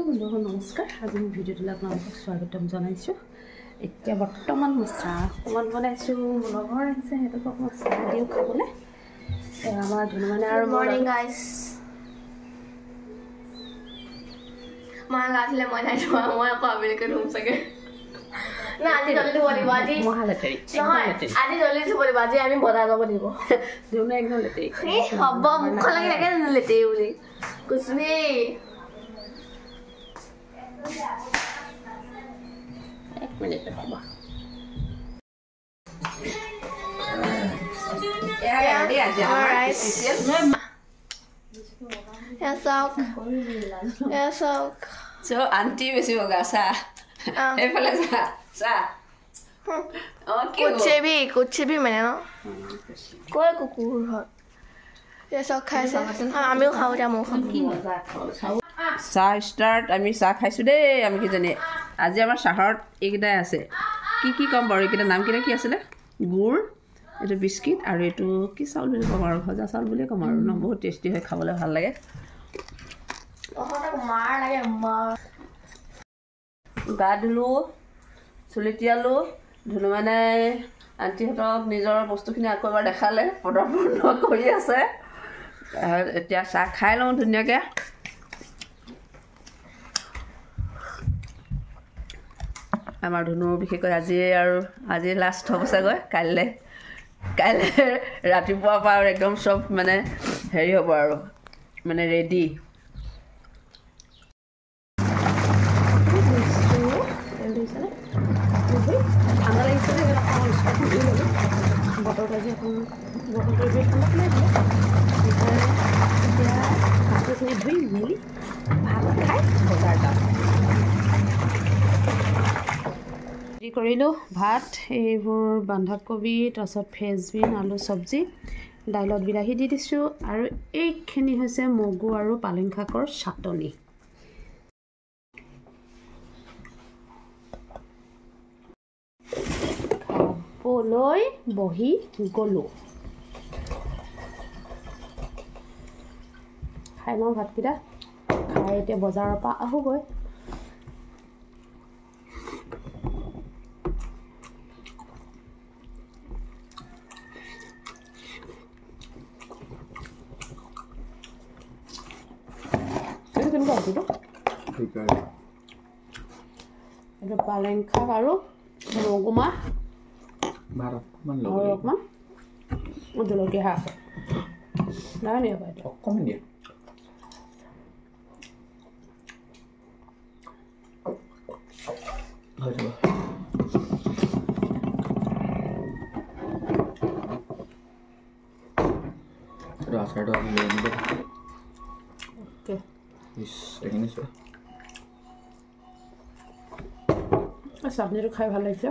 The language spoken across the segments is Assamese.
हेलो बंधुगण नमस्कार आज मैं भिडिओ आपको स्वागतम जानाइছো এতিয়া বৰ্তমান মই চাহ অকমান বনাইছো লগৰ আছে হেতক অকমান চাহ দিও খাবলে আমাৰ ধুনুমানে আৰু মৰ্নিং গাইস মা গাথলে মই নাই যোৱা মই আকৌ আবেলিকে ধুম চাগে না আজি জলদি বলি বাজি মহালেটেৰি নহয় আজি জলদি বলি বাজি আমি বজাৰ যাব দিব ধুনু একদম লেটেৰি হব মুখ লাগি লাগে লেটেৰি বুলি কুছবি एक मिनट रखो So auntie besi boga sa. Efale sa. Okay. कुछ भी मैंने ना कोई कुकुर है ये सब खाए से आमिও খাও যা মো খাও চাহ ষ্টাৰ্ট আমি চাহ খাইছোঁ দেই আমি কিজনী আজি আমাৰ চাহত এইকেইটাই আছে কি ক'ম বাৰু এইকেইটা নাম কেইটা কি আছিলে গুড় এইটো বিস্কিট আৰু এইটো কি চাউল বুলি ক'ম আৰু ভজা চাউল বুলিয়ে ক'ম আৰু ন বহুত টেষ্টি হয় খাবলৈ ভাল লাগে গা ধুলোঁ চুলি তিয়ালোঁ ধুলো মানে আণ্টিহঁতক নিজৰ বস্তুখিনি আকৌ এবাৰ দেখালে পদপূৰ্ণ কৰি আছে এতিয়া চাহ খাই লওঁ ধুনীয়াকৈ আমাৰ ধুনুৰ বিশেষকৈ আজি লাষ্ট হ'ব চাগৈ কাইলৈ ৰাতিপুৱাৰ পৰা আৰু একদম চব মানে হেৰি হ'ব আৰু মানে ৰেডি কৰিলোঁ ভাত এইবোৰ বন্ধাকবি তাৰপিছত ফ্ৰেঞ্চবিন আলু চব্জি দাইলত বিলাহী দি দিছোঁ আৰু এইখিনি হৈছে মগু আৰু পালেং শাকৰ চাটনি খাবলৈ বহি গ'লোঁ খাই লওঁ ভাতকেইটা খাই এতিয়া বজাৰৰ পৰা আহোঁগৈ itu paling khas baru rumah barat man lo rumah udah lagi khas nah ini apa itu komen dia aduh rasa doang ini oke ini sih চাটনিটো খাই ভাল লাগিছে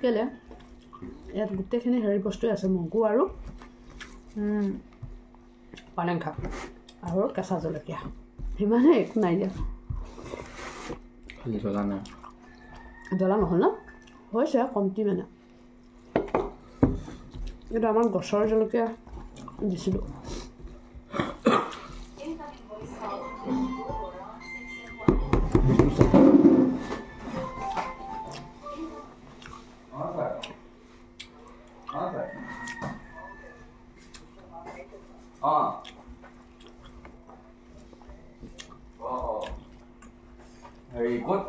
কেলে ইয়াত গোটেইখিনি হেৰি বস্তু আছে মগু আৰু পালেং শাক আৰু কেঁচা জলকীয়া সিমানে একো নাই দিয়া খালি জ্বলা নাই জ্বলা নহ'ল ন হৈছে কমটি মানে এইটো আমাৰ গছৰ জলকীয়া দিছিলোঁ Very good.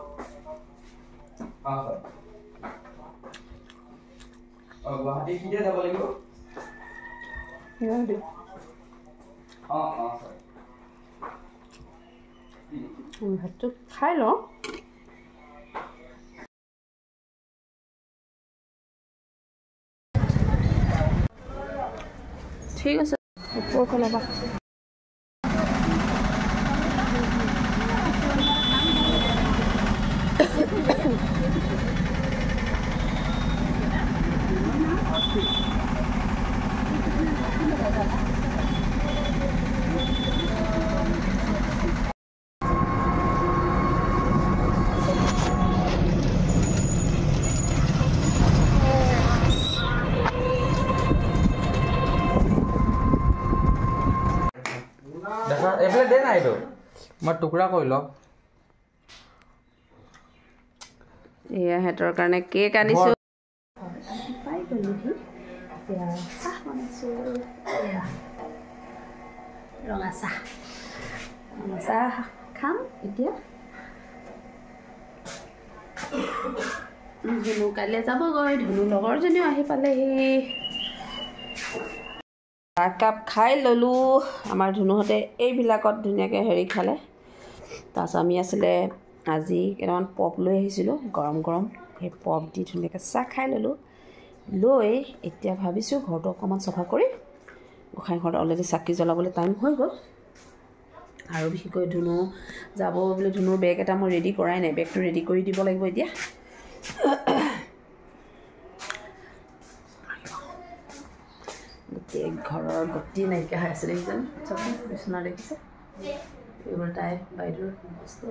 Guwahati ketia যাব লাগিব ইয়াতে ভাতটো খাই লওঁ ঠিক আছে ওপৰ ফালে বা দেখা এফালে দে না এইটো মই টুকুৰা কৰি লওঁ এয়া সিহঁতৰ কাৰণে কেক আনিছোঁ পাই গ'লোহি এতিয়া চাহ বনাইছোঁ ৰঙা চাহ খাম এতিয়া ধুনু কাইলৈ যাবগৈ ধুনু লগৰজনীও আহি পালেহি চাহকাপ খাই ল'লোঁ আমাৰ ধুনুহঁতে এইবিলাকত ধুনীয়াকৈ হেৰি খালে তাৰপিছত আমি আছিলে আজি কেইটামান পপ লৈ আহিছিলোঁ গৰম গৰম সেই পপ দি ধুনীয়াকৈ চাহ খাই ল'লোঁ লৈ এতিয়া ভাবিছোঁ ঘৰটো অকণমান চফা কৰি গোসাঁই ঘৰত অলৰেডি চাকি জ্বলাবলৈ টাইম হৈ গ'ল আৰু বিশেষকৈ ধুনু যাব বুলি ধুনুৰ বেগ এটা মই ৰেডি কৰাই নাই বেগটো ৰেডি কৰি দিব লাগিব এতিয়া গোটেই ঘৰৰ গতি নাইকিয়া হৈ আছে দেখিছেনে চব বিচনা দেখিছে এইবোৰ তাই বাইদেউৰ বস্তু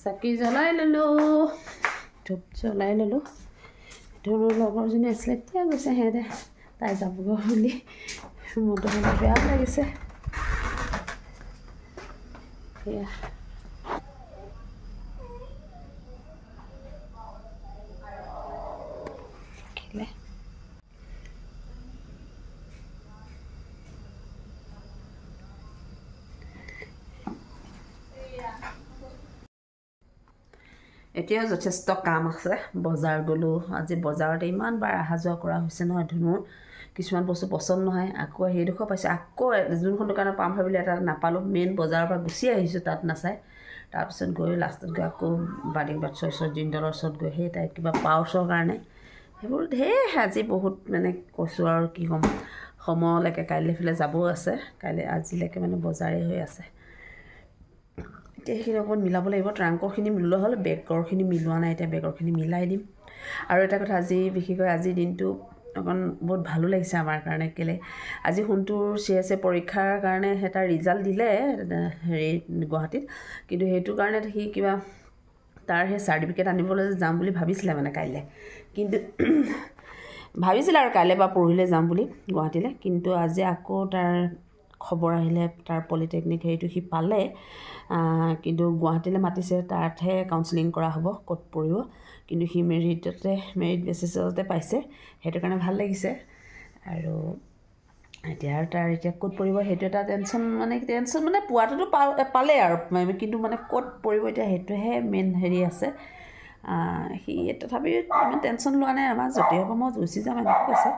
চাকি জ্বলাই ল'লোঁ ধূপ জ্বলাই ল'লোঁ ধুনুৰ লগৰজনী আছিলে এতিয়া গৈছে সিহঁতে তাই যাবগৈ বুলি মনটো মানে বেয়া লাগিছে সেয়া খেলে এতিয়াও যথেষ্ট কাম আছে বজাৰ গ'লোঁ আজি বজাৰতে ইমান বাৰ অহা যোৱা কৰা হৈছে নহয় ধুনুৰ কিছুমান বস্তু পচন্দ নহয় আকৌ সেইডোখৰ পাইছোঁ আকৌ যোনখন দোকানত পাম ভাবিলে এটা নাপালোঁ মেইন বজাৰৰ পৰা গুচি আহিছোঁ তাত নাচাই তাৰপিছত গৈ লাষ্টত গৈ আকৌ বাৰ্ডিং বাটছৰ ওচৰত জিন্দলৰ ওচৰত গৈ সেই তাইক কিবা পাউচৰ কাৰণে সেইবোৰ ঢেৰ আজি বহুত মানে কৈছোঁ আৰু কি ক'ম সময়লৈকে কাইলৈ ফালে যাবও আছে কাইলৈ আজিলৈকে মানে বজাৰেই হৈ আছে এতিয়া সেইখিনি অকণমান মিলাব লাগিব ট্ৰাংকৰখিনি মিলোৱা হ'ল বেগৰখিনি মিলোৱা নাই এতিয়া বেগৰখিনি মিলাই দিম আৰু এটা কথা আজি বিশেষকৈ আজিৰ দিনটো অকণ বহুত ভালো লাগিছে আমাৰ কাৰণে কেলৈ আজি সোণটোৰ CSA পৰীক্ষাৰ কাৰণে এটা ৰিজাল্ট দিলে হেৰি গুৱাহাটীত কিন্তু সেইটো কাৰণে সি কিবা তাৰ সেই চাৰ্টিফিকেট আনিবলৈ যাম বুলি ভাবিছিলে মানে কাইলৈ কিন্তু ভাবিছিলে আৰু কাইলৈ বা পৰহিলৈ যাম বুলি গুৱাহাটীলৈ কিন্তু আজি আকৌ তাৰ খবৰ আহিলে তাৰ পলিটেকনিক হেৰিটো সি পালে কিন্তু গুৱাহাটীলৈ মাতিছে তাতহে কাউন্সেলিং কৰা হ'ব ক'ত পৰিব কিন্তু সি মেৰিট বেচিছতে পাইছে সেইটো কাৰণে ভাল লাগিছে আৰু এতিয়া আৰু তাৰ এতিয়া ক'ত পৰিব সেইটো এটা টেনশ্যন মানে পোৱাটোতো পালে আৰু কিন্তু মানে ক'ত পৰিব এতিয়া সেইটোহে মেইন হেৰি আছে সি তথাপিও ইমান টেনশ্যন লোৱা নাই আমাৰ য'তেই হ'ব মই গুচি যাম এনেকৈ কৈছে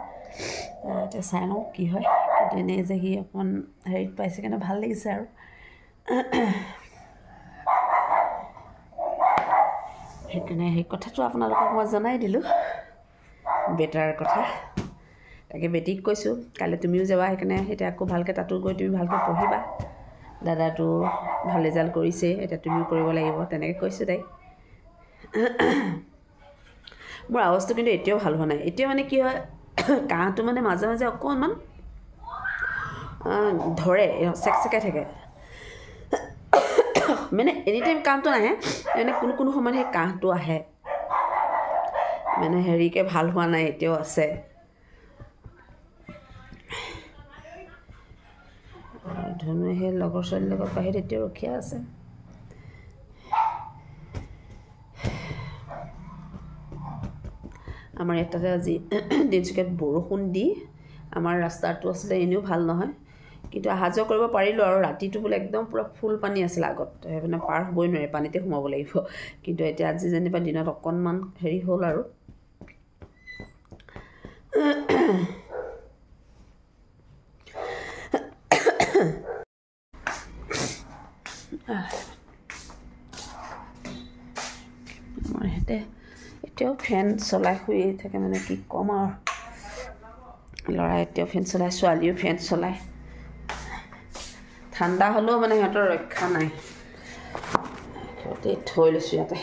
এতিয়া চাই লওঁ কি হয় কিন্তু এনেই যে সি অকণমান হেৰিত পাইছে কাৰণে ভাল লাগিছে আৰু সেইকাৰণে সেই কথাটো আপোনালোকক মই জনাই দিলোঁ বেটাৰ কথা তাকে বেটিক কৈছোঁ কাইলৈ তুমিও যাবা সেইকাৰণে এতিয়া আকৌ ভালকৈ তাতো গৈ তুমি ভালকৈ পঢ়িবা দাদাটো ভাল ৰিজাল্ট কৰিছে এতিয়া তুমিও কৰিব লাগিব তেনেকৈ কৈছোঁ তাইক মোৰ আৱাজটো কিন্তু এতিয়াও ভাল হোৱা নাই এতিয়া মানে কি হয় কাহটো মানে মাজে মাজে অকণমান ধৰে চেকচেকাই থাকে মানে এনি টাইম কাহটো নাহে মানে কোনো সময়ত সেই কাহটো আহে মানে হেৰিকৈ ভাল হোৱা নাই এতিয়াও আছে ধনুৱে সেই লগৰ ছোৱালীৰ লগত বাহিৰত এতিয়াও ৰখীয়া আছে আমাৰ ইয়াতে আজি তিনিচুকীয়াত বৰষুণ দি আমাৰ ৰাস্তাটো আছিলে এনেও ভাল নহয় কিন্তু অহা যোৱা কৰিব পাৰিলোঁ আৰু ৰাতিটো বোলে একদম পূৰা ফুল পানী আছিল আগত মানে পাৰ হ'বই নোৱাৰে পানীতে সোমাব লাগিব কিন্তু এতিয়া আজি যেনিবা দিনত অকণমান হেৰি হ'ল আৰু আমাৰ সিহঁতে এতিয়াও ফেন চলাই শুই থাকে মানে কি ক'ম আৰু ল'ৰাই এতিয়াও ফেন চলায় ছোৱালীও ফেন চলায় ঠাণ্ডা হ'লেও মানে সিহঁতৰ ৰক্ষা নাই সিহঁতে থৈ লৈছোঁ ইয়াতে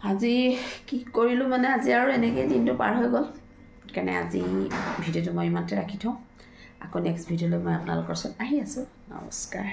আজি কি কৰিলোঁ মানে আজি আৰু এনেকৈ দিনটো পাৰ হৈ গ'ল সেইকাৰণে আজি ভিডিঅ'টো মই ইমানতে ৰাখি থওঁ আকৌ নেক্সট ভিডিঅ'লৈ মই আপোনালোকৰ ওচৰত আহি আছোঁ নমস্কাৰ